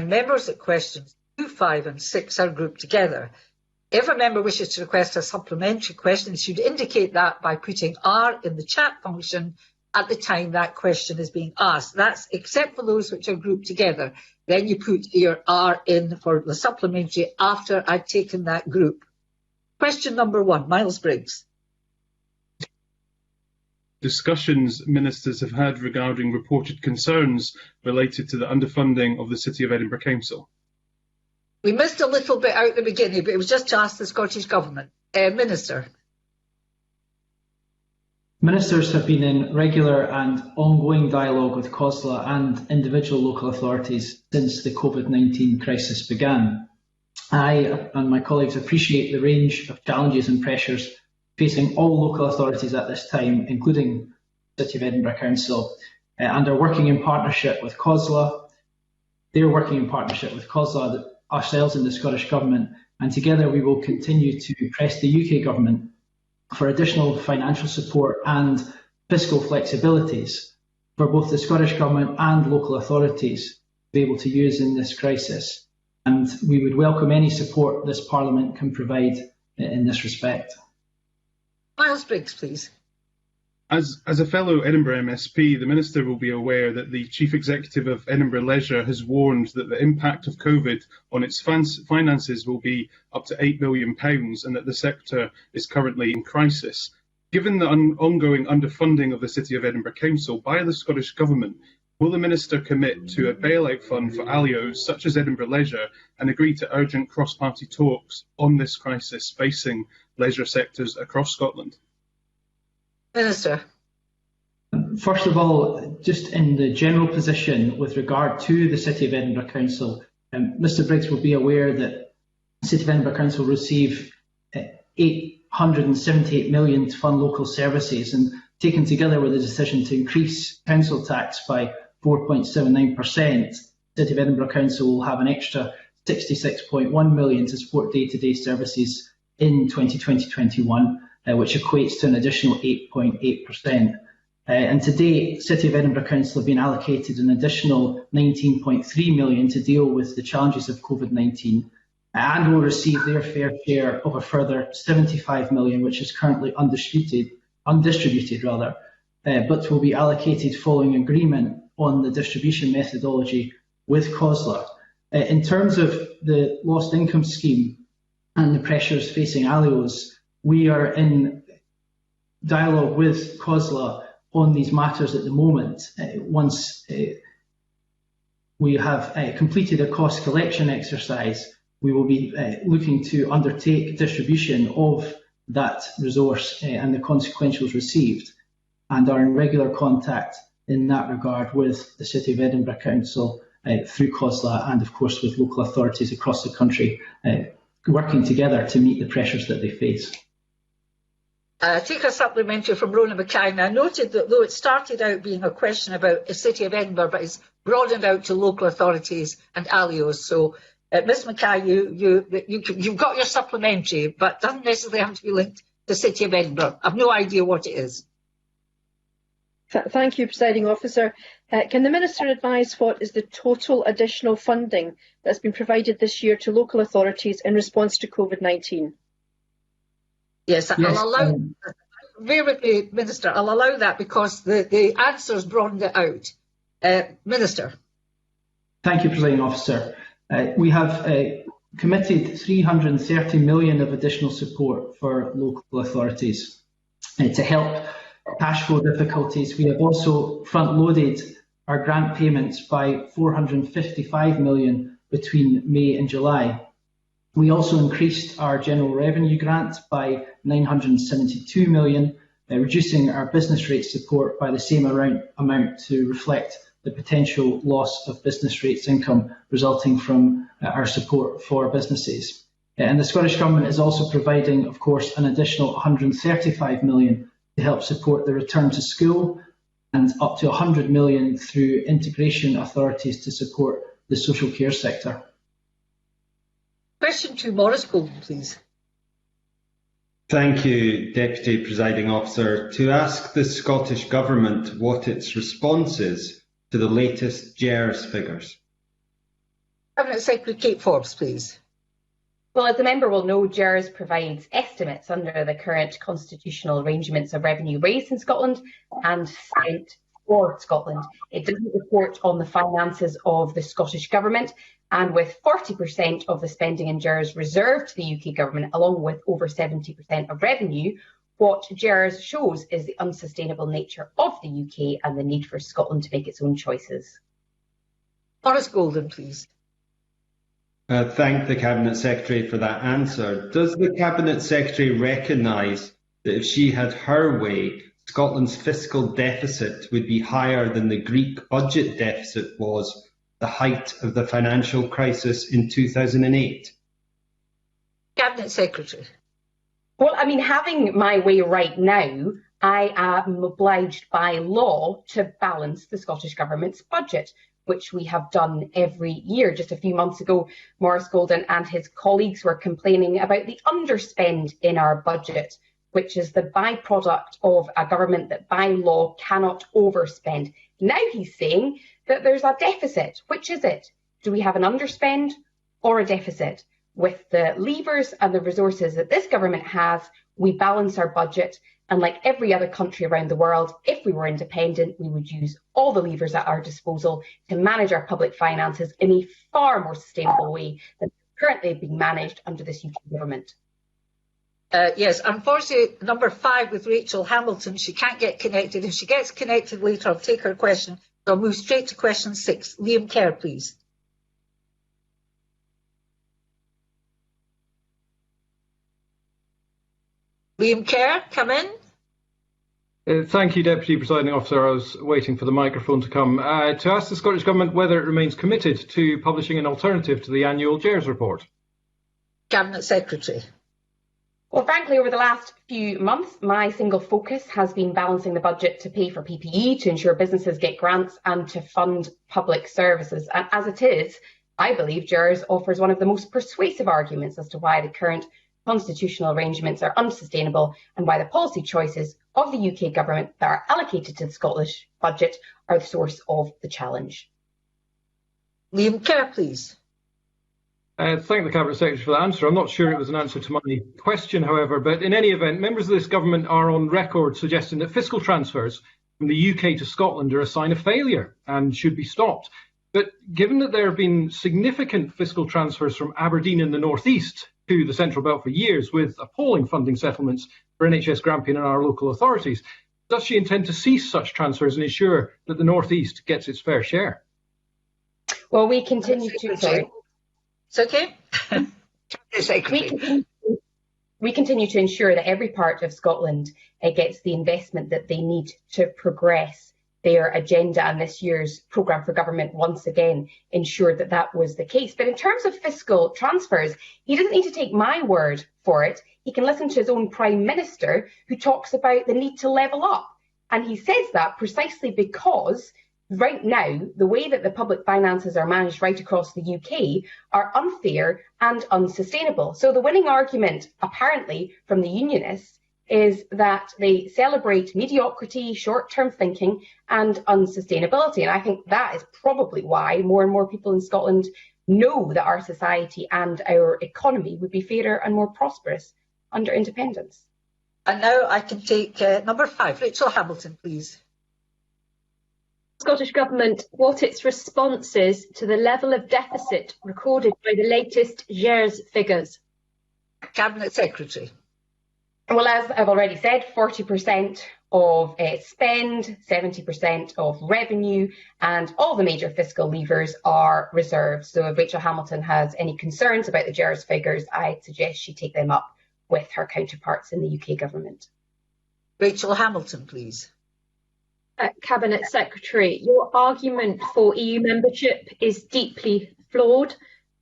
members that questions 2, 5 and 6 are grouped together. If a member wishes to request a supplementary question, they should indicate that by putting R in the chat function at the time that question is being asked. That's except for those which are grouped together. Then you put your R in for the supplementary after I've taken that group. Question number 1, Miles Briggs. Discussions ministers have had regarding reported concerns related to the underfunding of the City of Edinburgh Council. We missed a little bit out at the beginning, but it was just to ask the Scottish Government. Minister. Ministers have been in regular and ongoing dialogue with COSLA and individual local authorities since the COVID-19 crisis began. I and my colleagues appreciate the range of challenges and pressures facing all local authorities at this time, including the City of Edinburgh Council, and are working in partnership with COSLA. They're working in partnership with COSLA, ourselves and the Scottish Government, and together we will continue to press the UK Government for additional financial support and fiscal flexibilities for both the Scottish Government and local authorities to be able to use in this crisis. And we would welcome any support this Parliament can provide in this respect. Miles Briggs, please. As a fellow Edinburgh MSP, the Minister will be aware that the Chief Executive of Edinburgh Leisure has warned that the impact of COVID on its finances will be up to £8 million and that the sector is currently in crisis. Given the ongoing underfunding of the City of Edinburgh Council by the Scottish Government, will the Minister commit to a bailout fund for ALIOs such as Edinburgh Leisure and agree to urgent cross-party talks on this crisis facing leisure sectors across Scotland? Minister. First of all, just in the general position with regard to the City of Edinburgh Council, Mr Briggs will be aware that the City of Edinburgh Council receive £878 million to fund local services, and taken together with the decision to increase council tax by 4.79%, the City of Edinburgh Council will have an extra £66.1 million to support day-to-day services in 2020-21. Which equates to an additional 8.8%. And to date, City of Edinburgh Council have been allocated an additional £19.3 million to deal with the challenges of COVID-19 and will receive their fair share of a further £75 million, which is currently undistributed, but will be allocated following agreement on the distribution methodology with COSLA. In terms of the lost income scheme and the pressures facing ALIOs, we are in dialogue with COSLA on these matters at the moment. Once we have completed a cost collection exercise, we will be looking to undertake distribution of that resource and the consequentials received, and are in regular contact in that regard with the City of Edinburgh Council through COSLA and of course with local authorities across the country, working together to meet the pressures that they face. Take a supplementary from Rona Mackay. I noted that though it started out being a question about the City of Edinburgh, but it's broadened out to local authorities and ALIOs. So, Ms Mackay, you've got your supplementary, but doesn't necessarily have to be linked to the City of Edinburgh. I've no idea what it is. Thank you, Presiding Officer. Can the Minister advise what is the total additional funding that's been provided this year to local authorities in response to COVID-19? Yes, I'll allow. Bear with me, Minister. I'll allow that because the answers broadened it out. Minister. Thank you, Presiding Officer. We have committed £330 million of additional support for local authorities to help cash flow difficulties. We have also front-loaded our grant payments by £455 million between May and July. We also increased our general revenue grant by £972 million, reducing our business rate support by the same amount to reflect the potential loss of business rates income resulting from our support for businesses. And the Scottish Government is also providing, of course, an additional £135 million to help support the return to school, and up to £100 million through integration authorities to support the social care sector. Question 2, Maurice Golden, please. Thank you, Deputy Presiding Officer. To ask the Scottish Government what its response is to the latest GERS figures. Cabinet Secretary Kate Forbes, please. Well, as the member will know, GERS provides estimates under the current constitutional arrangements of revenue raised in Scotland and spent for Scotland. It doesn't report on the finances of the Scottish Government, and with 40% of the spending in GERS reserved to the UK Government, along with over 70% of revenue, what GERS shows is the unsustainable nature of the UK and the need for Scotland to make its own choices. Maurice Golden, please. Thank the Cabinet Secretary for that answer. Does the Cabinet Secretary recognise that if she had her way, Scotland's fiscal deficit would be higher than the Greek budget deficit was at the height of the financial crisis in 2008? Cabinet Secretary. Well, I mean, having my way right now, I am obliged by law to balance the Scottish Government's budget, which we have done every year. Just a few months ago, Maurice Golden and his colleagues were complaining about the underspend in our budget, which is the byproduct of a government that by law cannot overspend. Now he's saying that there's a deficit. Which is it? Do we have an underspend or a deficit? With the levers and the resources that this government has, we balance our budget. And like every other country around the world, if we were independent, we would use all the levers at our disposal to manage our public finances in a far more sustainable way than currently being managed under this UK government. Yes, unfortunately, number 5 with Rachel Hamilton, she can't get connected. If she gets connected later, I'll take her question. So I'll move straight to question 6. Liam Kerr, please. Liam Kerr, come in. Thank you, Deputy Presiding Officer. I was waiting for the microphone to come. To ask the Scottish Government whether it remains committed to publishing an alternative to the annual GERS report. Cabinet Secretary. Well, frankly, over the last few months, my single focus has been balancing the budget to pay for PPE, to ensure businesses get grants and to fund public services. And as it is, I believe GERS offers one of the most persuasive arguments as to why the current constitutional arrangements are unsustainable and why the policy choices of the UK government that are allocated to the Scottish budget are the source of the challenge. Liam Kerr, please. Thank the Cabinet Secretary for the answer. I'm not sure it was an answer to my question, however, but in any event, members of this government are on record suggesting that fiscal transfers from the UK to Scotland are a sign of failure and should be stopped. But given that there have been significant fiscal transfers from Aberdeen in the North East to the Central Belt for years, with appalling funding settlements for NHS Grampian and our local authorities, does she intend to cease such transfers and ensure that the North East gets its fair share? Well, we continue to... Sorry. It's okay. We continue to ensure that every part of Scotland gets the investment that they need to progress their agenda, and this year's programme for government once again ensured that that was the case. But in terms of fiscal transfers, he doesn't need to take my word for it. He can listen to his own Prime Minister, who talks about the need to level up. And he says that precisely because right now, the way that the public finances are managed right across the UK are unfair and unsustainable. So the winning argument, apparently, from the unionists is that they celebrate mediocrity, short-term thinking and unsustainability. And I think that is probably why more and more people in Scotland know that our society and our economy would be fairer and more prosperous under independence. And now I can take number 5, Rachel Hamilton, please. Scottish Government what its response is to the level of deficit recorded by the latest GERS figures. Cabinet Secretary. Well, as I've already said, 40% of spend, 70% of revenue, and all the major fiscal levers are reserved. So if Rachel Hamilton has any concerns about the GERS figures, I'd suggest she take them up with her counterparts in the UK government. Rachel Hamilton, please. Cabinet Secretary, your argument for EU membership is deeply flawed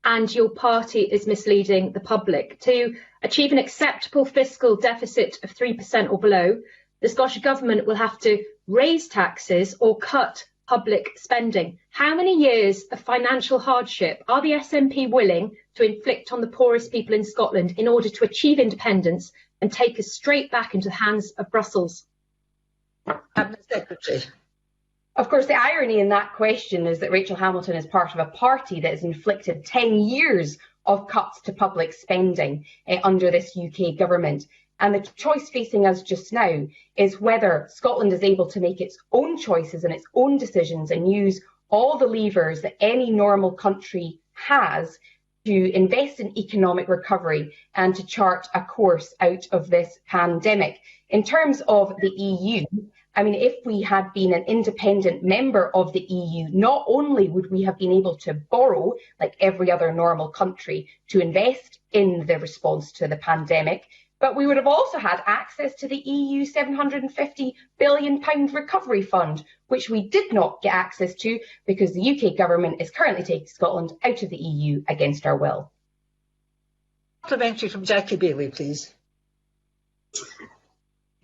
and your party is misleading the public. To achieve an acceptable fiscal deficit of 3% or below, the Scottish Government will have to raise taxes or cut public spending. How many years of financial hardship are the SNP willing to inflict on the poorest people in Scotland in order to achieve independence and take us straight back into the hands of Brussels? Cabinet Secretary. Of course, the irony in that question is that Rachel Hamilton is part of a party that has inflicted 10 years of cuts to public spending under this UK government. And the choice facing us just now is whether Scotland is able to make its own choices and its own decisions and use all the levers that any normal country has to invest in economic recovery and to chart a course out of this pandemic. In terms of the EU, I mean, if we had been an independent member of the EU, not only would we have been able to borrow, like every other normal country, to invest in the response to the pandemic, but we would have also had access to the EU £750 billion recovery fund, which we did not get access to because the UK government is currently taking Scotland out of the EU against our will. Supplementary from Jackie Bailey, please.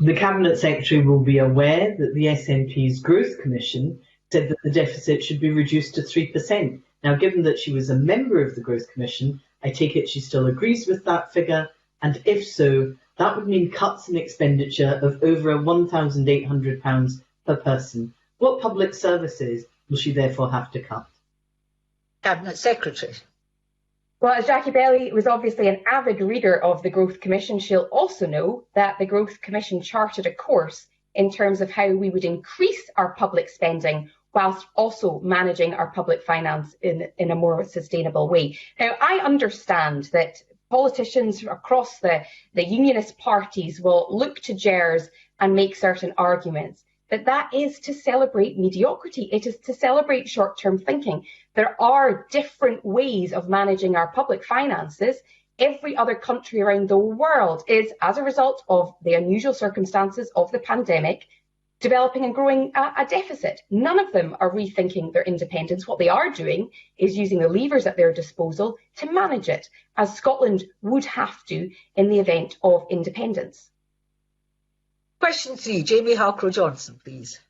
The Cabinet Secretary will be aware that the SNP's Growth Commission said that the deficit should be reduced to 3%. Now, given that she was a member of the Growth Commission, I take it she still agrees with that figure, and if so, that would mean cuts in expenditure of over £1,800 per person. What public services will she therefore have to cut? Cabinet Secretary. Well, as Jackie Bailey was obviously an avid reader of the Growth Commission, she'll also know that the Growth Commission charted a course in terms of how we would increase our public spending whilst also managing our public finance in a more sustainable way. Now, I understand that politicians across the unionist parties will look to GERS and make certain arguments. But that is to celebrate mediocrity. It is to celebrate short-term thinking. There are different ways of managing our public finances. Every other country around the world is, as a result of the unusual circumstances of the pandemic, developing and growing a deficit. None of them are rethinking their independence. What they are doing is using the levers at their disposal to manage it, as Scotland would have to in the event of independence. Question 3, Jamie Halcrow-Johnson, please.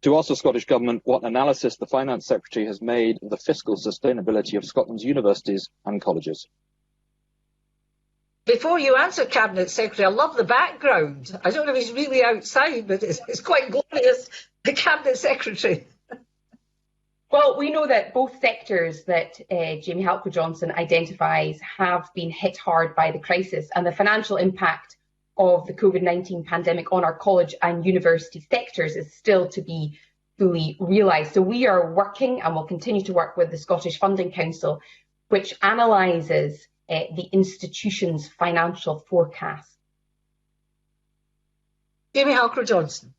To ask the Scottish Government what analysis the Finance Secretary has made of the fiscal sustainability of Scotland's universities and colleges. Before you answer, Cabinet Secretary, I love the background. I don't know if he's really outside, but it's quite glorious. The Cabinet Secretary. Well, we know that both sectors that Jamie Halcrow-Johnson identifies have been hit hard by the crisis, and the financial impact of the COVID-19 pandemic on our college and university sectors is still to be fully realised. So we are working and will continue to work with the Scottish Funding Council, which analyses the institution's financial forecast. Jamie Halcrow-Johnson.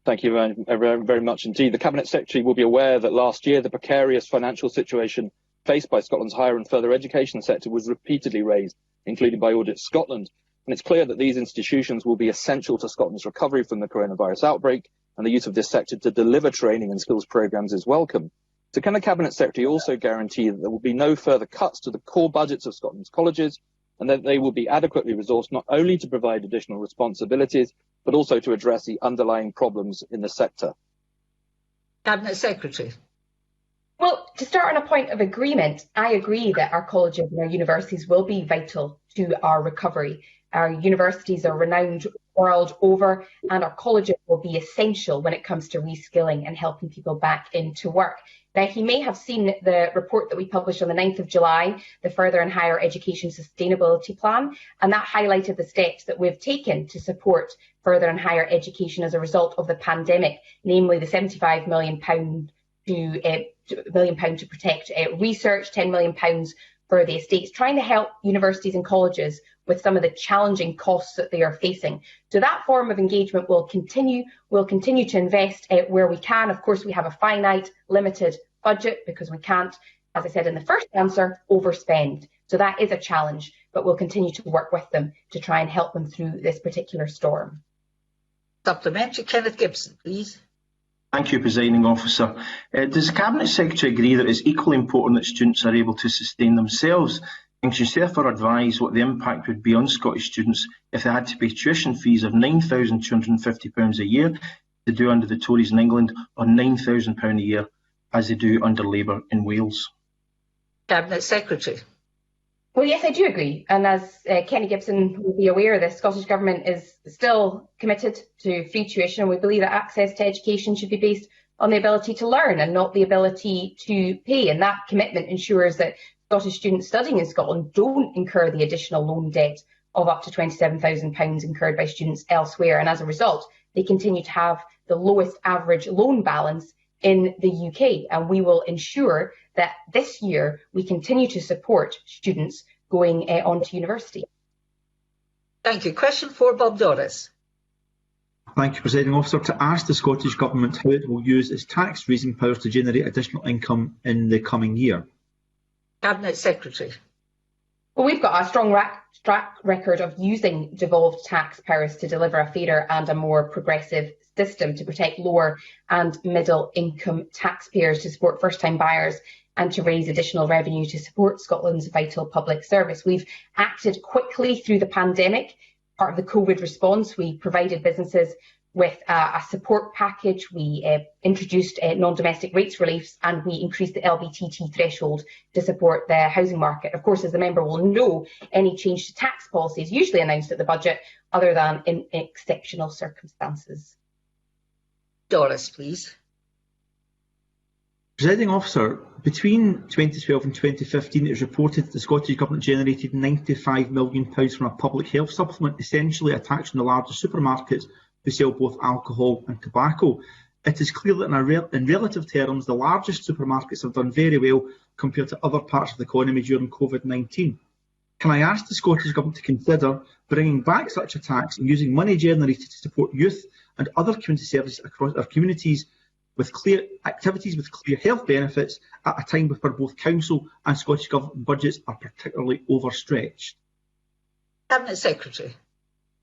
Thank you very much indeed. The Cabinet Secretary will be aware that last year the precarious financial situation faced by Scotland's higher and further education sector was repeatedly raised, including by Audit Scotland. And it's clear that these institutions will be essential to Scotland's recovery from the coronavirus outbreak, and the use of this sector to deliver training and skills programmes is welcome. So can the Cabinet Secretary also guarantee that there will be no further cuts to the core budgets of Scotland's colleges, and that they will be adequately resourced not only to provide additional responsibilities, but also to address the underlying problems in the sector? Cabinet Secretary. Well, to start on a point of agreement, I agree that our colleges and our universities will be vital to our recovery. Our universities are renowned world over, and our colleges will be essential when it comes to reskilling and helping people back into work. Now, he may have seen the report that we published on the 9th of July, the Further and Higher Education Sustainability Plan, and that highlighted the steps that we've taken to support further and higher education as a result of the pandemic, namely the £75 million to protect research, £10 million for the estates, trying to help universities and colleges with some of the challenging costs that they are facing. So that form of engagement will continue. We'll continue to invest where we can. Of course, we have a finite, limited budget because we can't, as I said in the first answer, overspend. So that is a challenge, but we'll continue to work with them to try and help them through this particular storm. Supplementary, Kenneth Gibson, please. Thank you, Presiding Officer. Does the Cabinet Secretary agree that it's equally important that students are able to sustain themselves? And can she therefore advise what the impact would be on Scottish students if they had to pay tuition fees of £9,250 a year to do under the Tories in England, or £9,000 a year as they do under Labour in Wales? Cabinet Secretary. Well, yes, I do agree. And as Kenny Gibson will be aware, the Scottish Government is still committed to free tuition, and we believe that access to education should be based on the ability to learn and not the ability to pay. And that commitment ensures that Scottish students studying in Scotland don't incur the additional loan debt of up to £27,000 incurred by students elsewhere. And as a result, they continue to have the lowest average loan balance in the UK, and we will ensure that this year we continue to support students going on to university. Thank you. Question 4, Bob Doris. Thank you, Presiding Officer. To ask the Scottish Government how it will use its tax raising powers to generate additional income in the coming year. Cabinet Secretary. Well, we've got a strong track record of using devolved tax powers to deliver a fairer and a more progressive system to protect lower and middle income taxpayers, to support first-time buyers and to raise additional revenue to support Scotland's vital public service. We've acted quickly through the pandemic. Part of the COVID response, we provided businesses with a support package. We introduced non-domestic rates reliefs, and we increased the LBTT threshold to support the housing market. Of course, as the member will know, any change to tax policy is usually announced at the budget, other than in exceptional circumstances. Doris, please. Presiding Officer, between 2012 and 2015, it was reported that the Scottish Government generated £95 million from a public health supplement, essentially a tax on the largest supermarkets who sell both alcohol and tobacco. It is clear that in relative terms, the largest supermarkets have done very well compared to other parts of the economy during COVID-19. Can I ask the Scottish Government to consider bringing back such a tax and using money generated to support youth and other community services across our communities with clear activities with clear health benefits at a time where both council and Scottish Government budgets are particularly overstretched? Cabinet Secretary.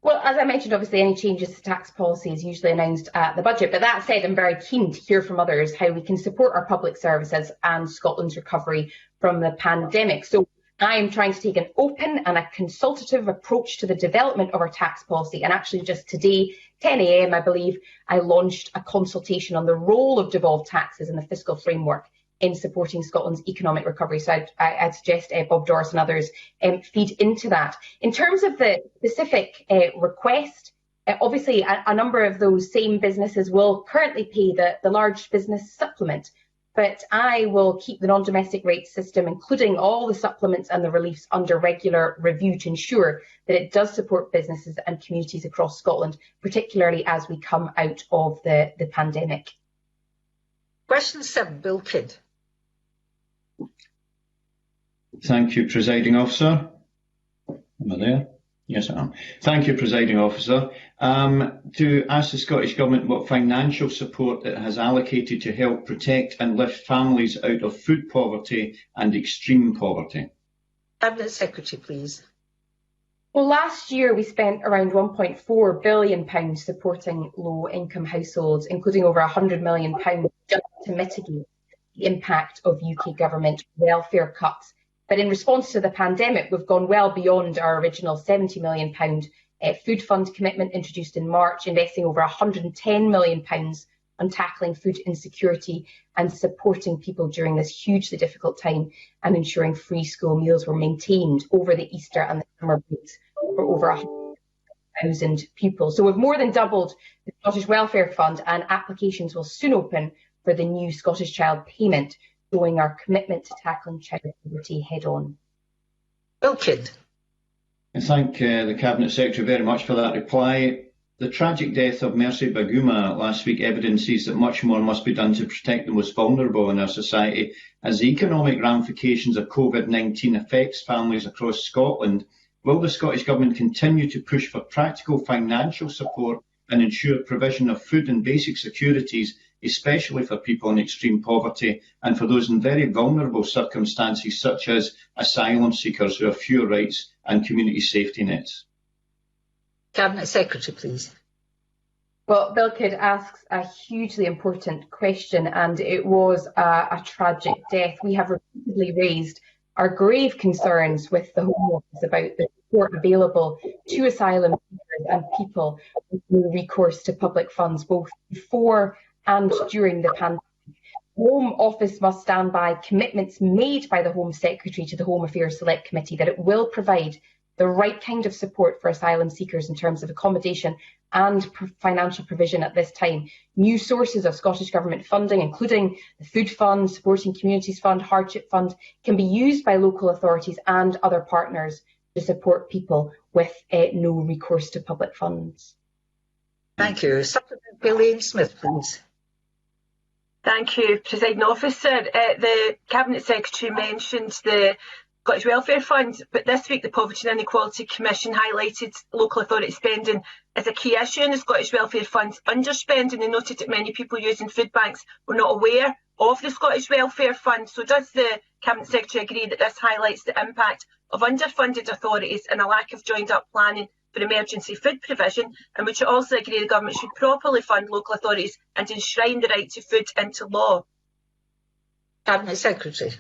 Well, as I mentioned, obviously any changes to tax policy is usually announced at the budget. But that said, I'm very keen to hear from others how we can support our public services and Scotland's recovery from the pandemic. So I am trying to take an open and a consultative approach to the development of our tax policy. And actually just today, 10 a.m, I believe, I launched a consultation on the role of devolved taxes in the fiscal framework in supporting Scotland's economic recovery. So I'd suggest Bob Doris and others feed into that. In terms of the specific request, obviously a number of those same businesses will currently pay the large business supplement, but I will keep the non-domestic rate system, including all the supplements and the reliefs, under regular review to ensure that it does support businesses and communities across Scotland, particularly as we come out of the pandemic. Question 7, Bill Kidd. Thank you, Presiding Officer. Am I there? Yes, I am. Thank you, Presiding Officer. To ask the Scottish Government what financial support it has allocated to help protect and lift families out of food poverty and extreme poverty. Cabinet Secretary, please. Well, last year we spent around £1.4 billion supporting low-income households, including over £100 million just to mitigate the impact of UK government welfare cuts. But in response to the pandemic, we've gone well beyond our original £70 million food fund commitment introduced in March, investing over £110 million on tackling food insecurity and supporting people during this hugely difficult time, and ensuring free school meals were maintained over the Easter and the summer breaks for over 100,000 pupils. So we've more than doubled the Scottish Welfare Fund, and applications will soon open for the new Scottish Child Payment, showing our commitment to tackling child poverty head on. Bill Kidd. I thank the Cabinet Secretary very much for that reply. The tragic death of Mercy Baguma last week evidences that much more must be done to protect the most vulnerable in our society. As the economic ramifications of COVID-19 affects families across Scotland, will the Scottish Government continue to push for practical financial support and ensure provision of food and basic securities, especially for people in extreme poverty and for those in very vulnerable circumstances such as asylum seekers who have fewer rights and community safety nets? Cabinet Secretary, please. Well, Bill Kidd asks a hugely important question, and it was a tragic death. We have repeatedly raised our grave concerns with the Home Office about the support available to asylum seekers and people with no recourse to public funds, both before and during the pandemic. Home Office must stand by commitments made by the Home Secretary to the Home Affairs Select Committee that it will provide the right kind of support for asylum seekers in terms of accommodation and financial provision at this time. New sources of Scottish Government funding, including the Food Fund, Supporting Communities Fund, Hardship Fund, can be used by local authorities and other partners to support people with no recourse to public funds. Thank you. Supplementary, Elaine Smith, please. Thank you, Presiding Officer. The Cabinet Secretary mentioned the Scottish Welfare Fund, but this week the Poverty and Inequality Commission highlighted local authority spending as a key issue in the Scottish Welfare Fund's underspending. They noted that many people using food banks were not aware of the Scottish Welfare Fund. So does the Cabinet Secretary agree that this highlights the impact of underfunded authorities and a lack of joined-up planning for emergency food provision, and would you also agree the government should properly fund local authorities and enshrine the right to food into law? Cabinet Secretary.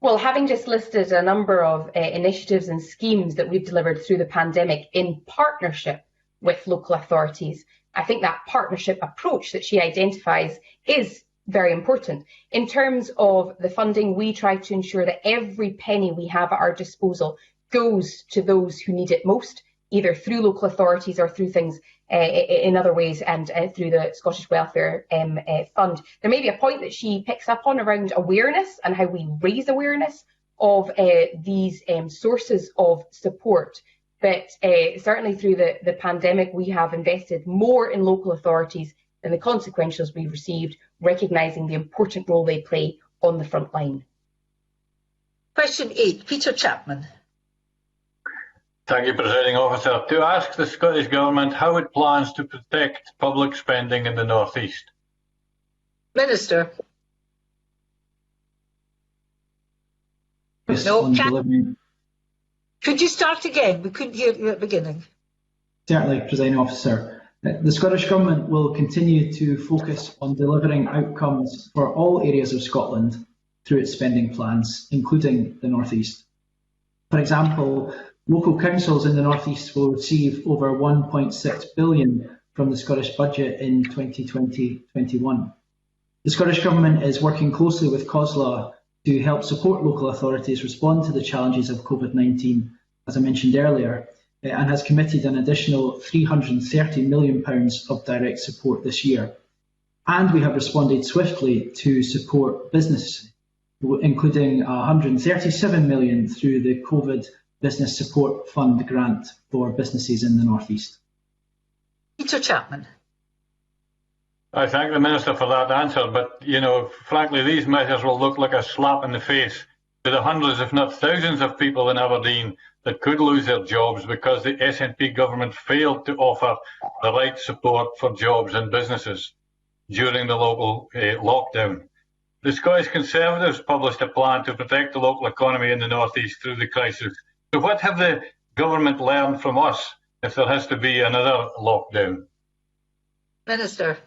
Well, having just listed a number of initiatives and schemes that we've delivered through the pandemic in partnership with local authorities, I think that partnership approach that she identifies is very important. In terms of the funding, we try to ensure that every penny we have at our disposal goes to those who need it most, either through local authorities or through things in other ways, and through the Scottish Welfare Fund. There may be a point that she picks up on around awareness and how we raise awareness of these sources of support. But certainly through the pandemic, we have invested more in local authorities than the consequentials we've received, recognising the important role they play on the front line. Question 8, Peter Chapman. Thank you, Presiding Officer. To ask the Scottish Government how it plans to protect public spending in the North East. Minister. Could you start again? We couldn't hear you at the beginning. Certainly, Presiding Officer. The Scottish Government will continue to focus on delivering outcomes for all areas of Scotland through its spending plans, including the North East. For example, local councils in the North East will receive over £1.6 billion from the Scottish Budget in 2020-21. The Scottish Government is working closely with COSLA to help support local authorities respond to the challenges of COVID-19, as I mentioned earlier, and has committed an additional £330 million of direct support this year. And we have responded swiftly to support business, including £137 million through the COVID Business Support Fund grant for businesses in the North East. Peter Chapman. I thank the Minister for that answer, but, frankly, these measures will look like a slap in the face to the hundreds, if not thousands, of people in Aberdeen that could lose their jobs because the SNP government failed to offer the right support for jobs and businesses during the local lockdown. The Scottish Conservatives published a plan to protect the local economy in the North East through the crisis. So what have the government learned from us if there has to be another lockdown? Minister.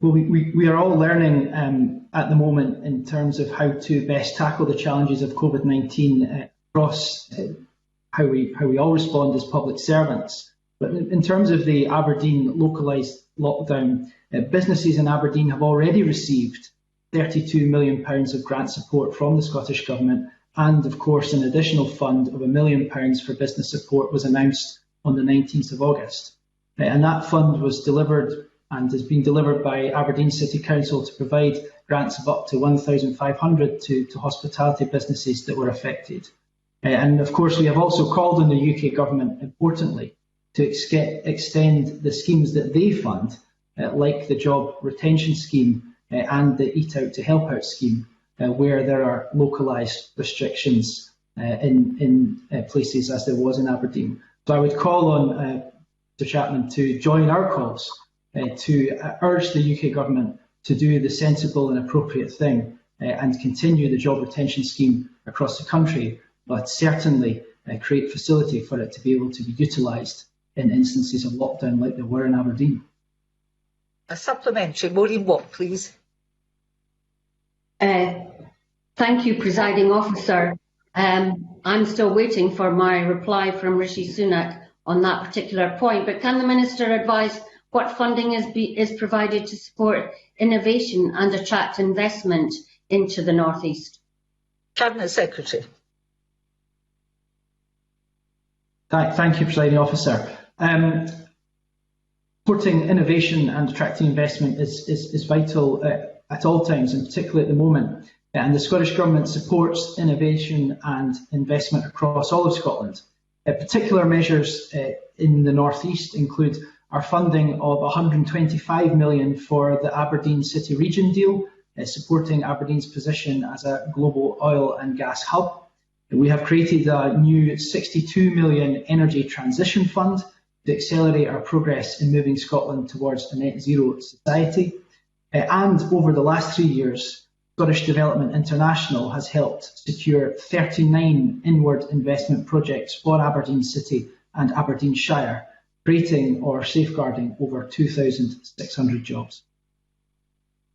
Well, we are all learning at the moment in terms of how to best tackle the challenges of COVID-19 across how we all respond as public servants. But in terms of the Aberdeen localised lockdown, businesses in Aberdeen have already received £32 million of grant support from the Scottish Government, and of course an additional fund of £1 million for business support was announced on the 19th of August. And that fund was delivered and has been delivered by Aberdeen City Council to provide grants of up to 1,500 to hospitality businesses that were affected. And of course we have also called on the UK Government, importantly, to extend the schemes that they fund, like the Job Retention Scheme and the Eat Out to Help Out scheme, where there are localised restrictions in places as there was in Aberdeen. So I would call on Mr Chapman to join our calls to urge the UK Government to do the sensible and appropriate thing and continue the Job Retention Scheme across the country, but certainly create facility for it to be able to be utilised in instances of lockdown like there were in Aberdeen. A supplementary, Maureen Watt, please. Thank you, Presiding Officer. I'm still waiting for my reply from Rishi Sunak on that particular point, but can the Minister advise what funding is provided to support innovation and attract investment into the North East? Cabinet Secretary. Thank you, Presiding Officer. Supporting innovation and attracting investment is vital at all times, and particularly at the moment. And the Scottish Government supports innovation and investment across all of Scotland. Particular measures in the North East include our funding of £125 million for the Aberdeen City Region deal, supporting Aberdeen's position as a global oil and gas hub. We have created a new £62 million energy transition fund to accelerate our progress in moving Scotland towards a net zero society. And over the last 3 years, Scottish Development International has helped secure 39 inward investment projects for Aberdeen City and Aberdeenshire, creating or safeguarding over 2,600 jobs.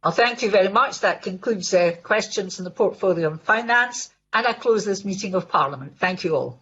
Well, thank you very much. That concludes questions in the portfolio on finance, and I close this meeting of Parliament. Thank you all.